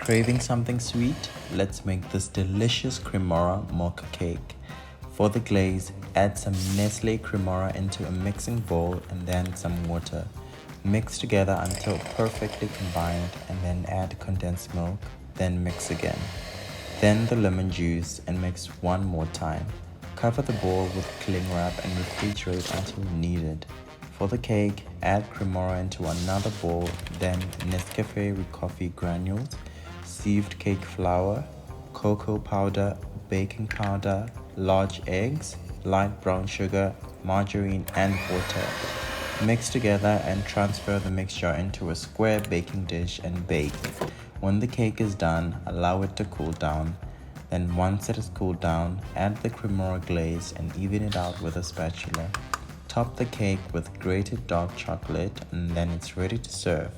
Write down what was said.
Craving something sweet? Let's make this delicious Cremora Mocha cake. For the glaze, add some Nestle Cremora into a mixing bowl and then some water. Mix together until perfectly combined and then add condensed milk, then mix again. Then the lemon juice and mix one more time. Cover the bowl with cling wrap and refrigerate until needed. For the cake, add Cremora into another bowl, then Nescafe with coffee granules, sieved cake flour, cocoa powder, baking powder, large eggs, light brown sugar, margarine, and water. Mix together and transfer the mixture into a square baking dish and bake. When the cake is done, allow it to cool down. Then once it has cooled down, add the Cremora glaze and even it out with a spatula. Top the cake with grated dark chocolate and then it's ready to serve.